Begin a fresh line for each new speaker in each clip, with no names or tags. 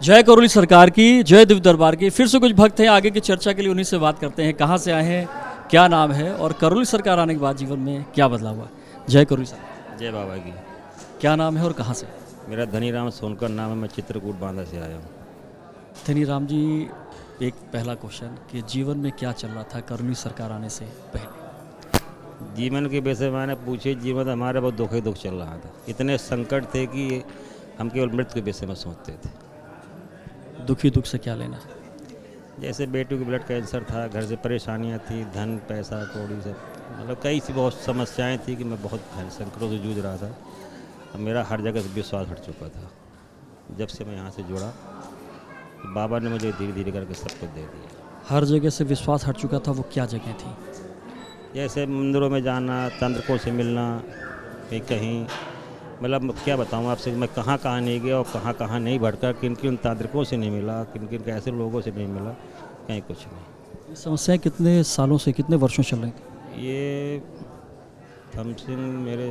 जय करौली सरकार की, जय दिव्य दरबार की। फिर से कुछ भक्त हैं, आगे की चर्चा के लिए उन्हीं से बात करते हैं। कहाँ से आए हैं, क्या नाम है और करौली सरकार आने के बाद जीवन में क्या बदलाव हुआ। जय करौली सर,
जय बाबा की।
क्या नाम है और कहाँ से?
मेरा धनीराम सोनकर नाम है। मैं चित्रकूट बांदा से आया हूँ।
धनी राम जी, एक पहला क्वेश्चन कि जीवन में क्या चल रहा था करौली सरकार आने से पहले?
जीवन के विषय में मैंने पूछे, जीवन हमारे बहुत दुख ही दुख चल रहा था। इतने संकट थे कि हम केवल मृत्यु के विषय में सोचते थे।
दुखी दुख से क्या लेना?
जैसे बेटी को ब्लड कैंसर था, घर से परेशानियाँ थी, धन पैसा कौड़ी सब, मतलब कई सी बहुत समस्याएं थी कि मैं बहुत संकटों से जूझ रहा था। अब मेरा हर जगह से विश्वास हट चुका था। जब से मैं यहाँ से जुड़ा तो बाबा ने मुझे धीरे धीरे करके सब कुछ दे दिया।
हर जगह से विश्वास हट चुका था, वो क्या जगह थी?
जैसे मंदिरों में जाना, तांत्रिकों से मिलना, कहीं मतलब क्या बताऊँ आपसे, मैं कहाँ कहाँ नहीं गया और कहाँ कहाँ नहीं भटका, किन किन तांत्रिकों से नहीं मिला, किन किन ऐसे लोगों से नहीं मिला, कहीं कुछ नहीं।
ये समस्याएं कितने सालों से, कितने वर्षों चल रही थी?
ये समथिंग मेरे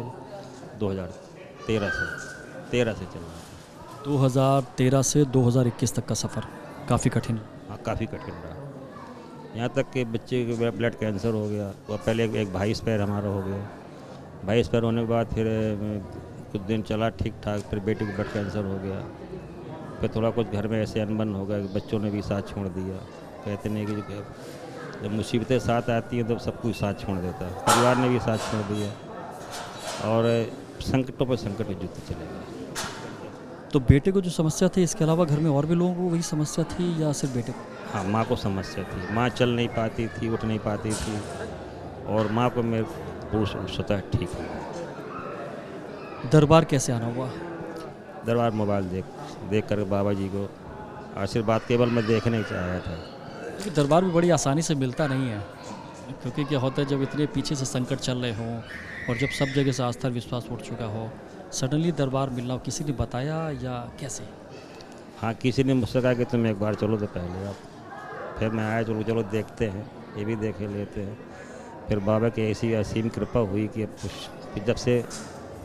2013 से चल रहा था।
2013 से 2021 तक का सफ़र काफ़ी कठिन है।
हाँ, काफ़ी कठिन रहा। यहाँ तक कि बच्चे के ब्लड कैंसर हो गया। और पहले एक भाई स्पेयर हमारा हो गया। भाई स्पेयर होने के बाद फिर कुछ दिन चला ठीक ठाक, फिर बेटी को ब्लड कैंसर हो गया। फिर थोड़ा कुछ घर में ऐसे अनबन हो गया कि बच्चों ने भी साथ छोड़ दिया। कहते नहीं कि जब मुसीबतें साथ आती हैं तो सब कुछ साथ छोड़ देता है। परिवार ने भी साथ छोड़ दिया और संकटों पर संकट जुटते चले गए।
तो बेटे को जो समस्या थी, इसके अलावा घर में और भी लोगों को वही समस्या थी या सिर्फ बेटे को?
हाँ, माँ को समस्या थी। माँ चल नहीं पाती थी, उठ नहीं पाती थी और माँ को मेरे पुरुष स्वतः ठीक हो गया।
दरबार कैसे आना हुआ?
दरबार मोबाइल देख कर बाबा जी को आशीर्वाद केवल मैं देखने के आया था।
क्योंकि दरबार भी बड़ी आसानी से मिलता नहीं है, क्योंकि क्या होता है जब इतने पीछे से संकट चल रहे हों और जब सब जगह से आस्था विश्वास उठ चुका हो, सडनली दरबार मिलना, किसी ने बताया या कैसे?
हाँ, किसी ने मुझसे कहा कि तुम एक बार चलो तो पहले आप। फिर मैं आया, चलो चलो देखते हैं, ये भी देख लेते हैं। फिर बाबा की ऐसी असीम कृपा हुई कि फिर जब से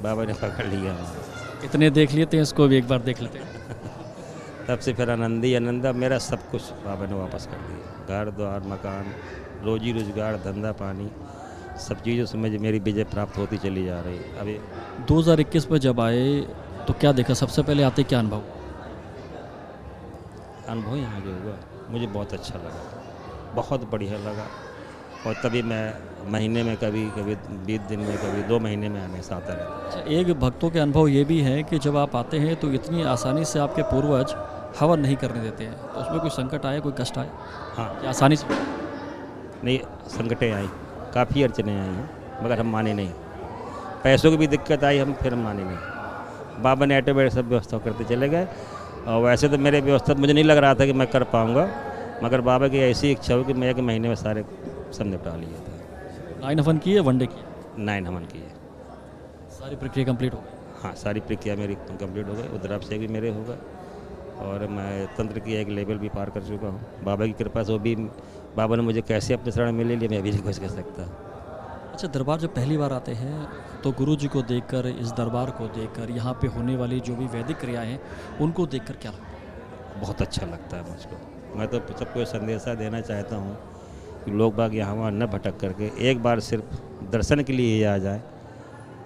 बाबा ने पकड़ लिया हमें,
इतने देख लेते हैं, इसको भी एक बार देख लेते हैं।
तब से फिर आनंद ही आनंद। मेरा सब कुछ बाबा ने वापस कर दिया। घर द्वार मकान, रोजी रोजगार, धंधा पानी, सब चीज़ों से मुझे मेरी विजय प्राप्त होती चली जा रही। अभी
2021 में जब आए तो क्या देखा? सबसे पहले आते क्या अनुभव?
अनुभव यहाँ जो हुआ मुझे बहुत अच्छा लगा, बहुत बढ़िया लगा। और तभी मैं महीने में कभी 20 दिन में, कभी 2 महीने में हमेशा आता रहता।
अच्छा, एक भक्तों के अनुभव ये भी है कि जब आप आते हैं तो इतनी आसानी से आपके पूर्वज हवन नहीं करने देते हैं, तो उसमें कोई संकट आए, कोई कष्ट आए?
हाँ,
क्या आसानी से?
नहीं, संकटें आई, काफ़ी अड़चने आई हैं, मगर हम माने नहीं। पैसों की भी दिक्कत आई, फिर हम माने नहीं। बाबा ने ऑटोमेटिक सब व्यवस्था करते चले गए। और वैसे तो मेरे व्यवस्था मुझे नहीं लग रहा था कि मैं कर पाऊँगा, मगर बाबा की ऐसी इच्छा हो कि मैं एक महीने में सारे सब निपटा लिए थे।
9 हवन किए, वनडे किए?
9 हवन किए।
सारी प्रक्रिया कंप्लीट हो गई?
हाँ, सारी प्रक्रिया मेरी कंप्लीट हो गई। उद्राभिषेक भी मेरे हो गए और मैं तंत्र की एक लेवल भी पार कर चुका हूँ। बाबा की कृपा से वो भी बाबा ने मुझे कैसे अपने शरण में ले लिया, मैं अभी नहीं कुछ कह सकता।
अच्छा, दरबार जब पहली बार आते हैं तो गुरु जी को देखकर, इस दरबार को देखकर, यहाँ पे होने वाली जो भी वैदिक क्रियाएं हैं उनको देखकर क्या लगता है?
बहुत अच्छा लगता है मुझको। मैं तो सबको संदेशा देना चाहता हूँ कि लोग बाग यहाँ वहाँ न भटक करके एक बार सिर्फ दर्शन के लिए ही आ जाए,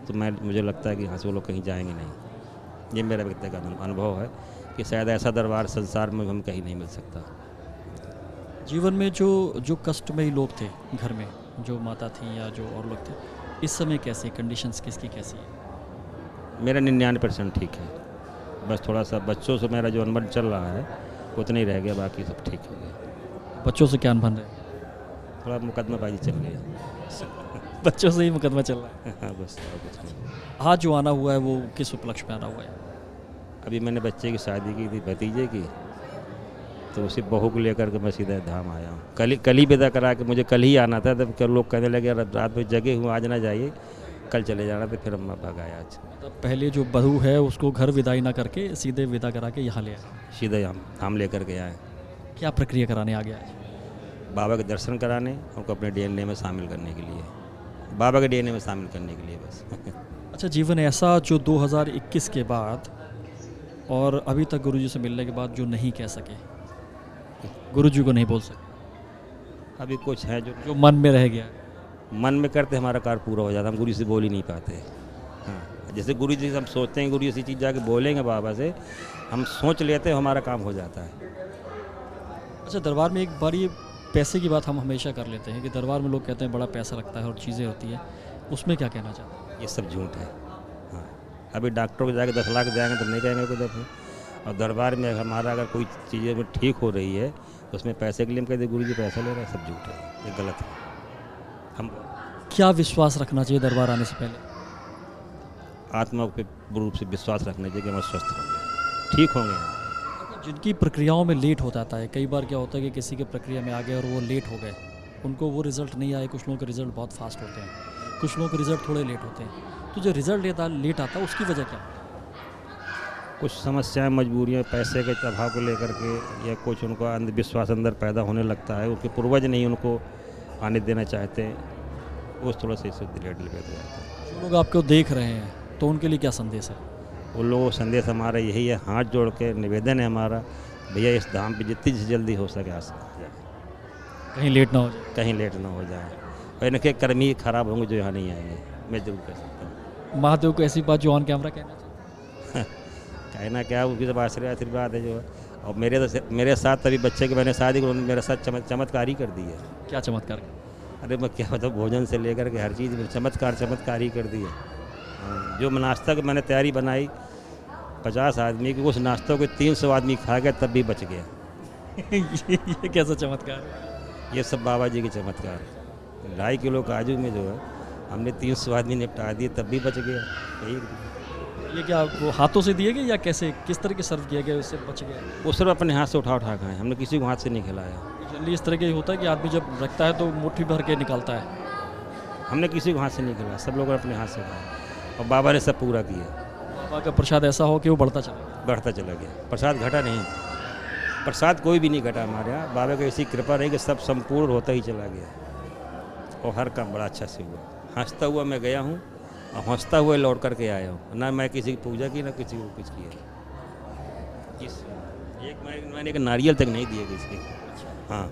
तो मुझे लगता है कि यहाँ से वो लोग कहीं जाएंगे नहीं। ये मेरा व्यक्तिगत अनुभव है कि शायद ऐसा दरबार संसार में हम कहीं नहीं मिल सकता।
जीवन में जो कष्टमयी लोग थे घर में, जो माता थी या जो और लोग थे, इस समय कैसे कंडीशंस किसकी कैसी है?
मेरा 99% ठीक है। बस थोड़ा सा बच्चों से मेरा जो अनबन चल रहा है उतना ही रह गया, बाकी सब ठीक हो गया।
बच्चों से क्या अनबन है?
थोड़ा मुकदमाबाजी चल गया।
बच्चों से ही मुकदमा चल रहा है?
हाँ, बस और कुछ नहीं।
आज जो आना हुआ है वो किस उपलक्ष्य में आना हुआ है?
अभी मैंने बच्चे की शादी की थी, भतीजे की, तो उसी बहू को लेकर के मैं सीधा धाम आया हूँ। कल ही विदा करा के मुझे कल ही आना था, तब लोग कहने लगे रात में जगे हूँ, आज ना जाइए, कल चले जाना। तो फिर हम भाग आया। आज
मतलब पहले जो बहू है उसको घर विदाई ना करके सीधे विदा करा के यहाँ ले आए?
सीधे हम लेकर के आए।
क्या प्रक्रिया कराने आ गया आज?
बाबा के दर्शन कराने, उनको अपने DNA में शामिल करने के लिए, बाबा के DNA में शामिल करने के लिए बस।
अच्छा, जीवन ऐसा जो 2021 के बाद और अभी तक गुरुजी से मिलने के बाद जो नहीं कह सके, गुरुजी को नहीं बोल सके,
अभी कुछ है जो
जो मन में रह गया है?
मन में करते हमारा कार्य पूरा हो जाता, हम गुरु जी से बोल ही नहीं पाते। हाँ, जैसे गुरु जी से हम सोचते हैं गुरु जी ऐसी चीज़ जाके बोलेंगे बाबा से, हम सोच लेते हैं हमारा काम हो जाता है।
अच्छा, दरबार में एक बार ये पैसे की बात हम हमेशा कर लेते हैं कि दरबार में लोग कहते हैं बड़ा पैसा लगता है और चीज़ें होती हैं, उसमें क्या कहना चाहते हैं?
ये सब झूठ है। हाँ, अभी डॉक्टर को जाके 10 लाख जाएंगे तो नहीं कहेंगे कुछ अपने। और दरबार में हमारा अगर कोई चीज़ें में ठीक हो रही है तो उसमें पैसे के लिए हम कहते गुरु जी पैसा ले रहे हैं, सब झूठ है, ये गलत है। हम
क्या विश्वास रखना चाहिए दरबार आने से पहले?
आत्मा के रूप से विश्वास रखना चाहिए कि हम स्वस्थ होंगे, ठीक होंगे हम।
जिनकी प्रक्रियाओं में लेट हो जाता है, कई बार क्या होता है कि किसी के प्रक्रिया में आ गए और वो लेट हो गए, उनको वो रिज़ल्ट नहीं आए, कुछ लोगों के रिज़ल्ट बहुत फास्ट होते हैं, कुछ लोगों के रिज़ल्ट थोड़े लेट होते हैं, तो जो रिज़ल्ट लेट आता है उसकी वजह क्या है?
कुछ समस्याएं, मजबूरियां, पैसे के अभाव को लेकर के, या कुछ उनको अंधविश्वास अंदर पैदा होने लगता है, उनके पूर्वज नहीं उनको आने देना चाहते, वो थोड़ा सा इससे लेट हो जाता है।
जो लोग आपको देख रहे हैं तो उनके लिए क्या संदेश है?
उन लोगों को संदेश हमारा यही है, हाथ जोड़ के निवेदन है हमारा, भैया इस धाम पे जितनी जल्दी हो सके आ सकते हैं,
कहीं लेट ना हो जाए।
कहीं लेट ना हो जाए, और इनके कर्म ही खराब होंगे जो यहाँ नहीं आएंगे, मैं जरूर कह सकता हूँ।
महादेव को ऐसी बात जो ऑन कैमरा कहना चाहिए?
कहना क्या, उसकी सब आशीर्वाद है जो है। और मेरे साथ अभी बच्चे के मैंने शादी करूँ, मेरे साथ चमत्कार ही कर दी है।
क्या चमत्कार?
अरे मैं क्या बताऊँ, भोजन से लेकर के हर चीज़ में चमत्कार ही कर दी है। हाँ, जो नाश्ता की मैंने तैयारी बनाई 50 आदमी की, उस नाश्तों को 300 आदमी खा गया तब भी बच गया।
ये कैसा चमत्कार है?
ये सब बाबा जी के चमत्कार। 2.5 किलो काजू में जो है हमने 300 आदमी निपटा दिए तब भी बच गया।
ये क्या वो हाथों से दिए गए या कैसे, किस तरह के सर्व किया गया उससे बच गया?
वो सिर्फ अपने हाथ से उठा खाए, हमने किसी को हाथ से नहीं खिलाया।
जनरली इस तरह के होता है कि आदमी जब रखता है तो मुट्ठी भर के निकालता है।
हमने किसी को हाथ से नहीं खिलाया, सब लोगों ने अपने हाथ से खाया और बाबा ने सब पूरा किया।
बाबा का प्रसाद ऐसा हो कि वो बढ़ता चला गया।
बढ़ता चला गया, प्रसाद घटा नहीं, प्रसाद कोई भी नहीं घटा हमारे यहाँ। बाबा की ऐसी कृपा रही कि सब संपूर्ण होता ही चला गया और हर काम बड़ा अच्छा से हुआ। हंसता हुआ मैं गया हूँ और हंसता हुआ लौट करके आया हूँ, ना मैं किसी की पूजा की ना किसी को कुछ किया। मैंने एक नारियल तक नहीं दिया किसी को। हाँ,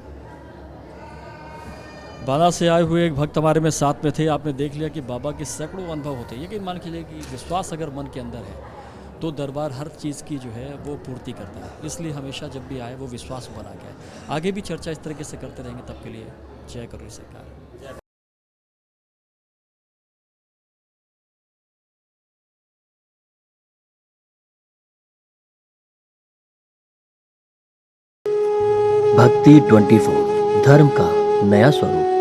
बाला से आए हुए एक भक्त हमारे में साथ में थे। आपने देख लिया कि बाबा के सैकड़ों अनुभव होते हैं। यकीन मान लीजिए कि विश्वास अगर मन के अंदर है तो दरबार हर चीज़ की जो है वो पूर्ति करता है। इसलिए हमेशा जब भी आए वो विश्वास बना के आए। आगे भी चर्चा इस तरीके से करते रहेंगे, तब के लिए जय करो सरकार।
भक्ति 24 धर्म का नया स्वरूप।